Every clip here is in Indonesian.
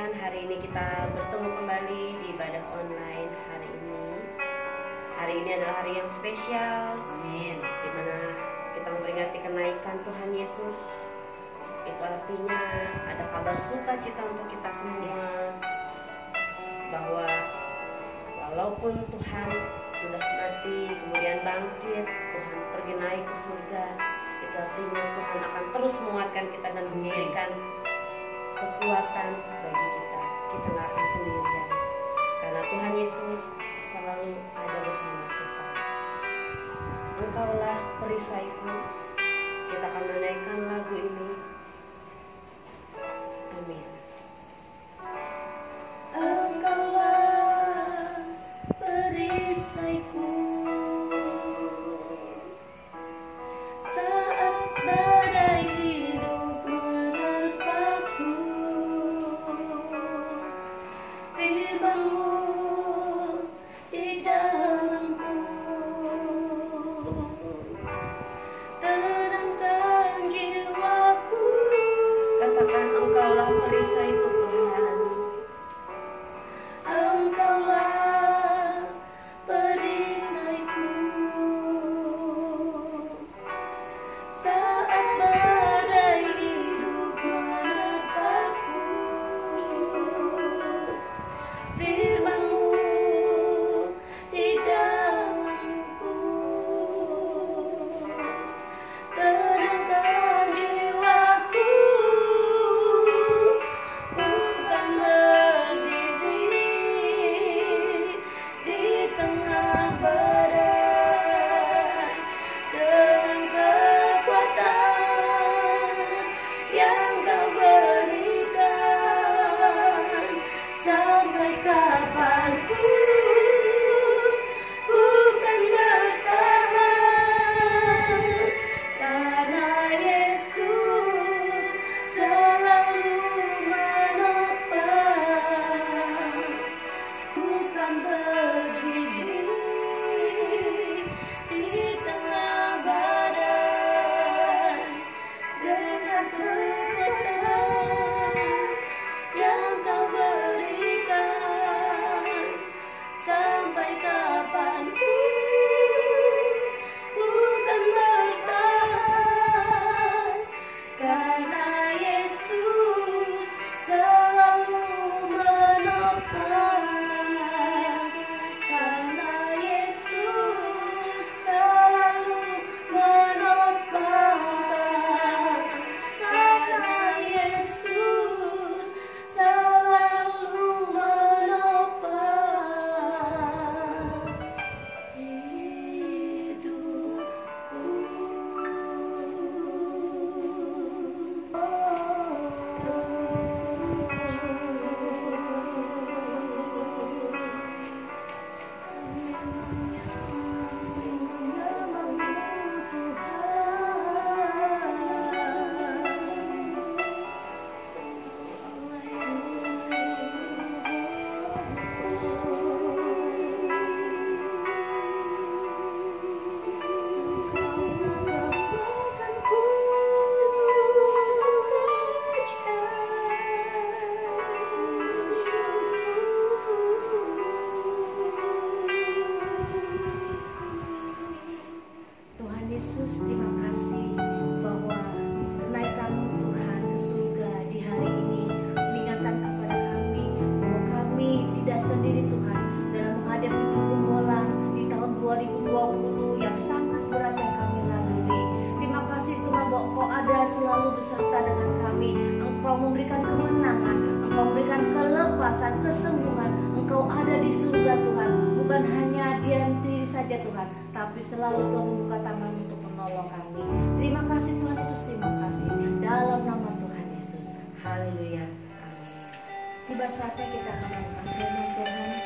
Tuhan, hari ini kita bertemu kembali di ibadah online hari ini. Hari ini adalah hari yang spesial, Amin. di mana kita memperingati kenaikan Tuhan Yesus. Itu artinya ada kabar sukacita untuk kita semua, bahwa walaupun Tuhan sudah mati kemudian bangkit, Tuhan pergi naik ke surga. Itu artinya Tuhan akan terus menguatkan kita dan memberikan kekuatan bagi kita. Kita nggak akan sendirian, karena Tuhan Yesus selalu ada bersama kita. Engkaulah perisaiku. Kita akan menaikkan lagu ini. Amin. Engkaulah perisaiku saat badai hidup menerpaku. Firman-Mu di dalamku tenangkan jiwaku. Katakan, Engkaulah perisaiku Tuhan. Engkaulah perisaiku saat badai hidup menerpaku. Firman-Mu di dalamku tenangkan jiwaku. Ku kan berdiri di tengah badai dengan kekuatan yang Kau berikan. Sampai kapanpun ku kan bertahan, karena Yesus selalu menopang. Bukan berdiri di tengah badai dengan kekuatan yang Kau berikan. Sampai kapanpun ku kan bertahan, karena Yesus selalu menopang. Karena Yesus selalu menopang. Karena Yesus selalu menopang Tuhan Yesus, terima kasih bahwa kenaikan Tuhan ke surga di hari ini mengingatkan kepada kami bahwa kami tidak sendiri Tuhan dalam menghadapi pergumulan di tahun 2020 yang sangat berat yang kami lalui. Terima kasih Tuhan bahwa Engkau ada selalu beserta dengan kami. Engkau memberikan kemenangan, Engkau memberikan kelepasan, kesembuhan. Engkau ada di surga Tuhan, bukan hanya diam sendiri saja Tuhan, tapi selalu Tuhan membuka tangan untuk menolong kami. Terima kasih Tuhan Yesus, terima kasih dalam nama Tuhan Yesus. Haleluya, amin. Tiba saatnya kita akan melakukan firman Tuhan.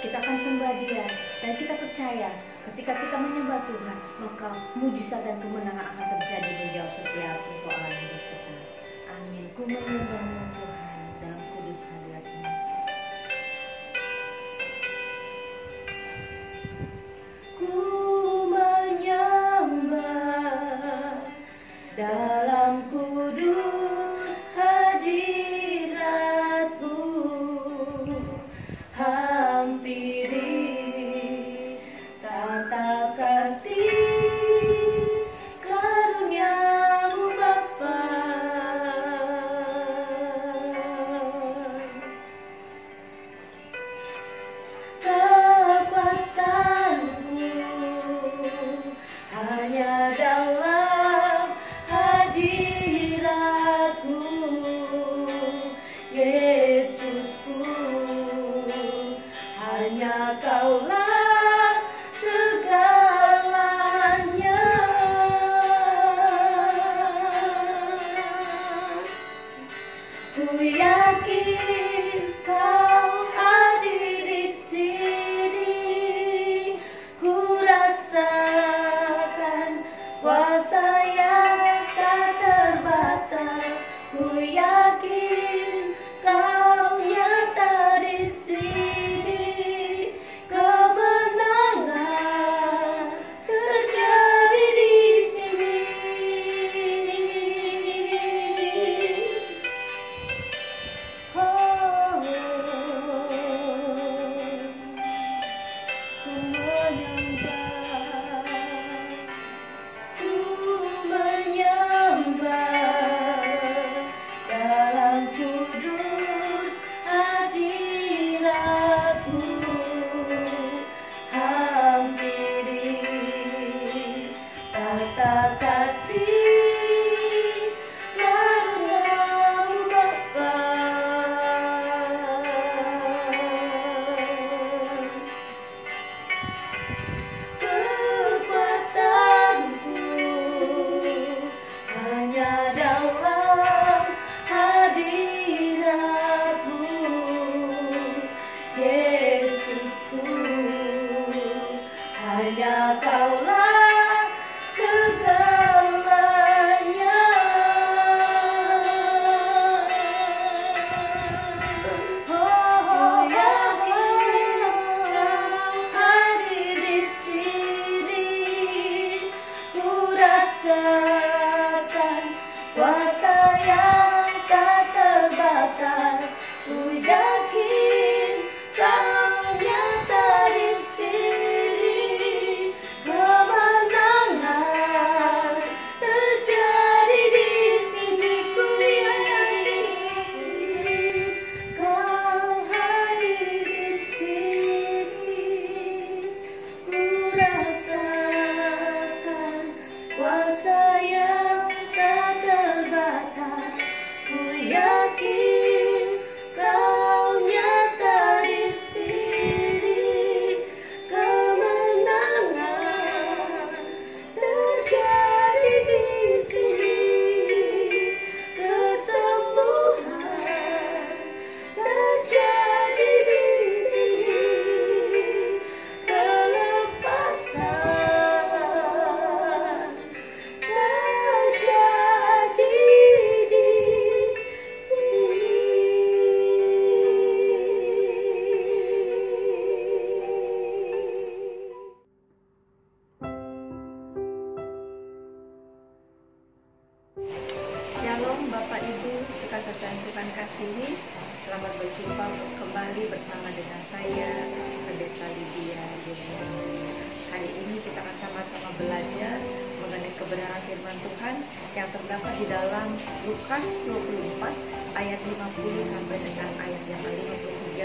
Kita akan sembah Dia dan kita percaya ketika kita menyembah Tuhan, maka mujizat dan kemenangan akan terjadi menjawab setiap persoalan hidup kita. Amin. Ku menyembah-Mu Tuhan dalam kudus hadirat-Mu. Ku menyembah dalam kudus hadirat-Mu. kembali bersama dengan saya, Pendeta Lydia Dunia. Hari ini kita akan sama-sama belajar mengenai kebenaran firman Tuhan yang terdapat di dalam Lukas 24 ayat 50 sampai dengan ayat yang ke-53.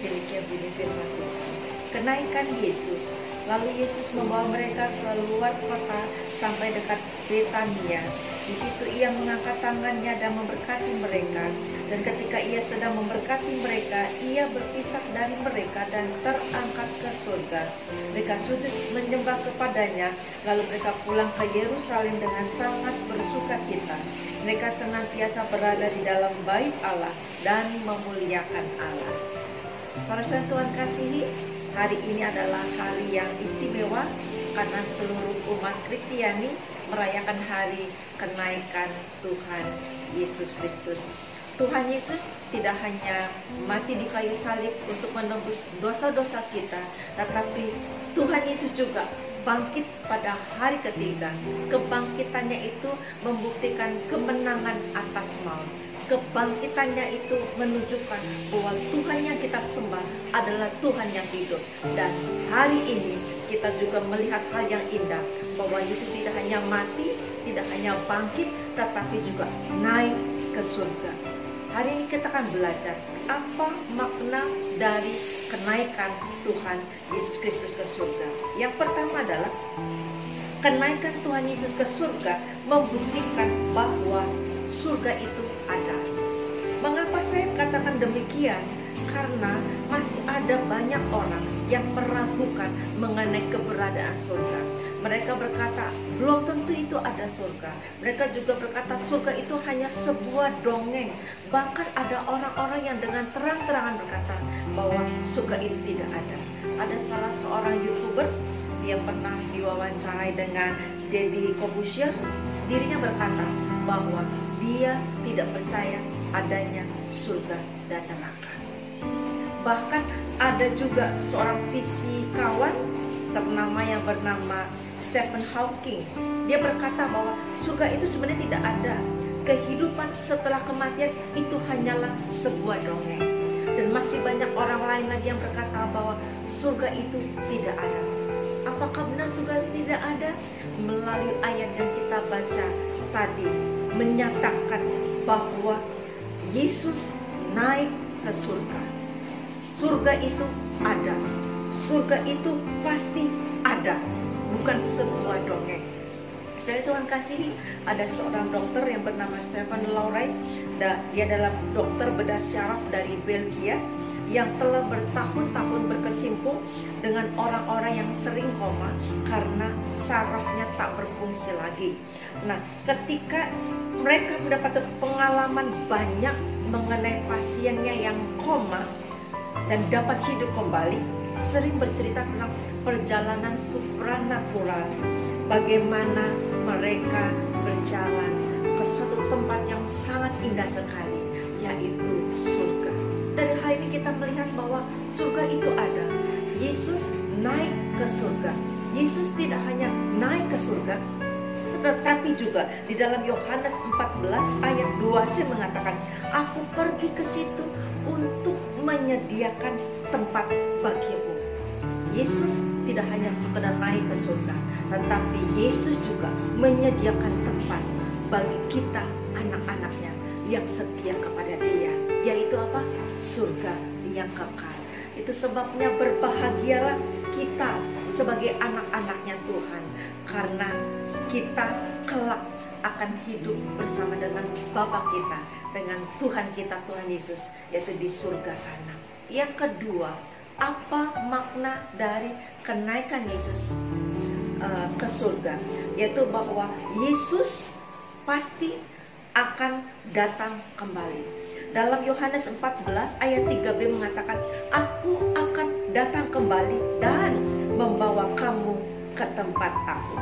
Demikian bunyi firman Tuhan. Kenaikan Yesus. Lalu Yesus membawa mereka keluar kota sampai dekat Betania. Di situ ia mengangkat tangannya dan memberkati mereka. Dan ketika ia sedang memberkati mereka, ia berpisah dari mereka dan terangkat ke surga. Mereka sujud menyembah kepadanya, lalu mereka pulang ke Yerusalem dengan sangat bersukacita. Mereka senantiasa berada di dalam bait Allah dan memuliakan Allah. Saudara Tuhan kasihi, hari ini adalah hari yang istimewa karena seluruh umat Kristiani merayakan hari kenaikan Tuhan Yesus Kristus. Tuhan Yesus tidak hanya mati di kayu salib untuk menembus dosa-dosa kita, tetapi Tuhan Yesus juga bangkit pada hari ketiga. Kebangkitannya itu membuktikan kemenangan atas maut. Kebangkitannya itu menunjukkan bahwa Tuhan yang kita sembah adalah Tuhan yang hidup. Dan hari ini kita juga melihat hal yang indah, bahwa Yesus tidak hanya mati, tidak hanya bangkit, tetapi juga naik ke surga. Hari ini kita akan belajar apa makna dari kenaikan Tuhan Yesus Kristus ke surga. Yang pertama adalah kenaikan Tuhan Yesus ke surga membuktikan bahwa surga itu ada. Mengapa saya katakan demikian? Karena masih ada banyak orang yang meragukan mengenai keberadaan surga. Mereka berkata, belum tentu itu ada surga. Mereka juga berkata, surga itu hanya sebuah dongeng. Bahkan ada orang-orang yang dengan terang-terangan berkata bahwa surga itu tidak ada. Ada salah seorang YouTuber, dia pernah diwawancarai dengan Deddy Corbuzier. Dirinya berkata bahwa dia tidak percaya adanya surga dan neraka. Bahkan ada juga seorang fisikawan ternama yang bernama Stephen Hawking. Dia berkata bahwa surga itu sebenarnya tidak ada. Kehidupan setelah kematian itu hanyalah sebuah dongeng. Dan masih banyak orang lain lagi yang berkata bahwa surga itu tidak ada. Apakah benar surga itu tidak ada? Melalui ayat yang kita baca tadi menyatakan bahwa Yesus naik ke surga. Surga itu ada. Surga itu pasti ada, bukan sebuah dongeng. Saya Tuhan kasihi, ada seorang dokter yang bernama Stephen Lauray. Dia adalah dokter bedah syaraf dari Belgia yang telah bertahun-tahun berkecimpung dengan orang-orang yang sering koma karena sarafnya tak berfungsi lagi. Nah, ketika mereka mendapat pengalaman banyak mengenai pasiennya yang koma dan dapat hidup kembali, sering bercerita tentang perjalanan supranatural, bagaimana mereka berjalan ke suatu tempat yang sangat indah sekali, yaitu surga. Dari hal ini kita melihat bahwa surga itu ada. Yesus naik ke surga. Yesus tidak hanya naik ke surga, tetapi juga di dalam Yohanes 14 ayat 2 saya mengatakan, aku pergi ke situ untuk menyediakan tempat bagimu. Yesus tidak hanya sekedar naik ke surga, tetapi Yesus juga menyediakan tempat bagi kita, anak-anaknya yang setia kepada Dia, yaitu apa? Surga yang kekal. Itu sebabnya berbahagialah kita sebagai anak-anaknya Tuhan, karena kita kelak akan hidup bersama dengan Bapa kita, dengan Tuhan kita, Tuhan Yesus, yaitu di surga sana. Yang kedua, apa makna dari kenaikan Yesus ke surga? Yaitu bahwa Yesus pasti akan datang kembali. Dalam Yohanes 14 ayat 3b mengatakan, aku akan datang kembali dan membawa kamu ke tempat aku.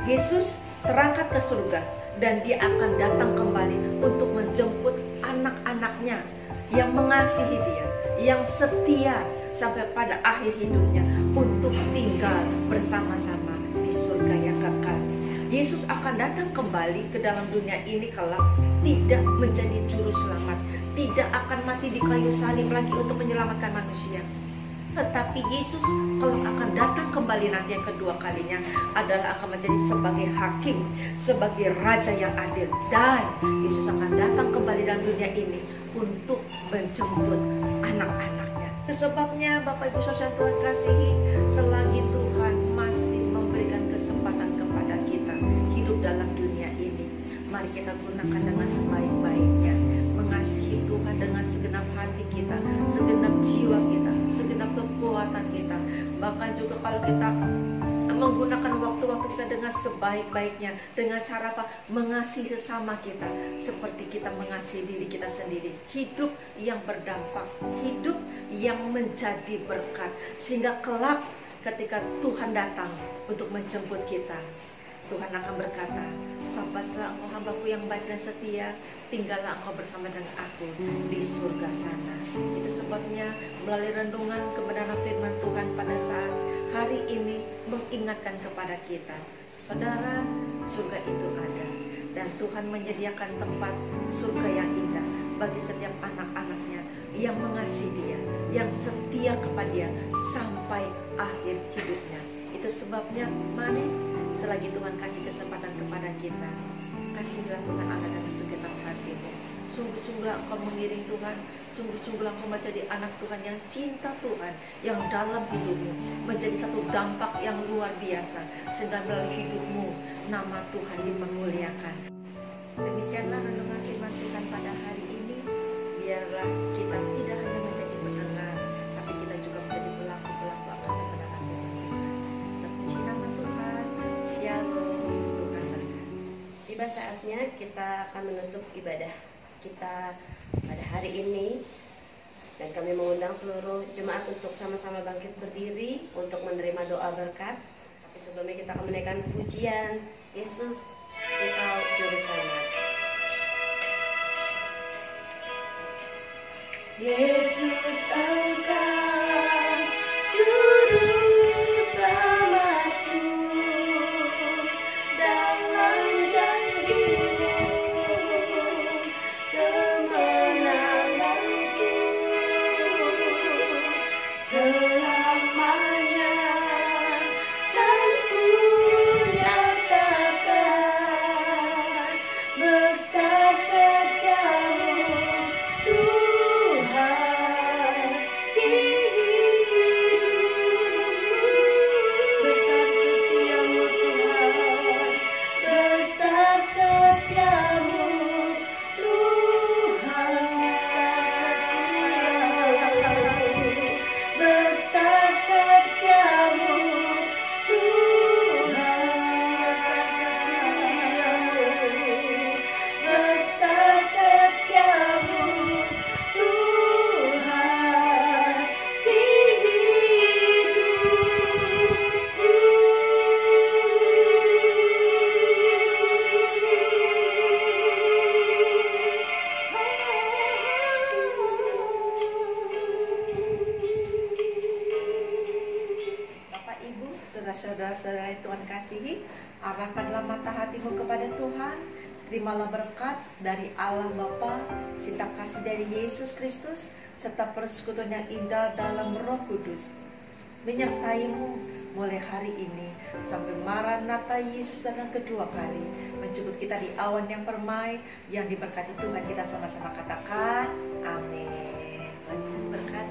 Yesus terangkat ke surga dan Dia akan datang kembali untuk menjemput anak-anaknya yang mengasihi Dia, yang setia sampai pada akhir hidupnya untuk tinggal bersama-sama di surga yang kekal. Yesus akan datang kembali ke dalam dunia ini kelak, tidak menjadi juru selamat, tidak akan mati di kayu salib lagi untuk menyelamatkan manusia. Tetapi Yesus kelak akan datang kembali nanti yang kedua kalinya adalah akan menjadi sebagai hakim, sebagai raja yang adil. Dan Yesus akan datang kembali dalam dunia ini untuk menjemput anak-anaknya. Sebabnya Bapak Ibu Saudara Tuhan kasihi, selagi Tuhan masih memberikan kesempatan kepada kita hidup dalam dunia ini, mari kita gunakan dengan sebaik-baiknya, mengasihi Tuhan dengan segenap hati kita, segenap jiwa kita, segenap kekuatan kita. Bahkan juga kalau kita menggunakan waktu-waktu kita dengan sebaik-baiknya, dengan cara apa? Mengasihi sesama kita seperti kita mengasihi diri kita sendiri. Hidup yang berdampak, hidup yang menjadi berkat, sehingga kelak ketika Tuhan datang untuk menjemput kita, Tuhan akan berkata, "Sampailah engkau hambaku yang baik dan setia, tinggallah engkau bersama dengan aku di surga sana." Itu sebabnya melalui renungan kebenaran firman Tuhan pada saat hari ini mengingatkan kepada kita, saudara, surga itu ada, dan Tuhan menyediakan tempat surga yang indah bagi setiap anak-anaknya yang mengasihi Dia, yang setia kepada Dia sampai akhir hidupnya. Itu sebabnya mari selagi Tuhan kasih kesempatan kepada kita, kasihlah Tuhan Allah dengan segenap hatimu. Sungguh-sungguhlah engkau mengiring Tuhan, sungguh-sungguhlah engkau menjadi anak Tuhan yang cinta Tuhan, yang dalam hidupmu menjadi satu dampak yang luar biasa, sehingga melalui hidupmu nama Tuhan dipermuliakan. Demikianlah renungan firman Tuhan pada hari ini. Biarlah kita tidak hanya menjadi pendengar, tapi kita juga menjadi pelaku-pelaku akan kebenaran firman Tuhan. Terpuji nama Tuhan. Shalom. Tuhan berkati. Tiba saatnya kita akan menutup ibadah kita pada hari ini, dan kami mengundang seluruh jemaat untuk sama-sama bangkit berdiri untuk menerima doa berkat. Tapi sebelumnya kita akan menaikkan pujian, Yesus Engkau Juru Selamat. Yesus Engkau Juru Selamatku, dalam janji-Mu kemenanganku selamanya, kan ku nyatakan besar setiamu Tuhan di hidupku. Besar setiamu Tuhan, besar setiamu Tuhan, besar setiamu Tuhan, besar setiamu Tuhan di Bapak Ibu, saudara-saudara yang Tuhan kasihi, arahkanlah mata hatimu kepada Tuhan. Terimalah berkat dari Allah Bapa, cinta kasih dari Yesus Kristus, serta persekutuan yang indah dalam Roh Kudus menyertaimu mulai hari ini sampai Maranatha Yesus datang kedua kali menjemput kita di awan yang permai yang diberkati Tuhan. Kita sama-sama katakan amin. Tuhan Yesus berkati.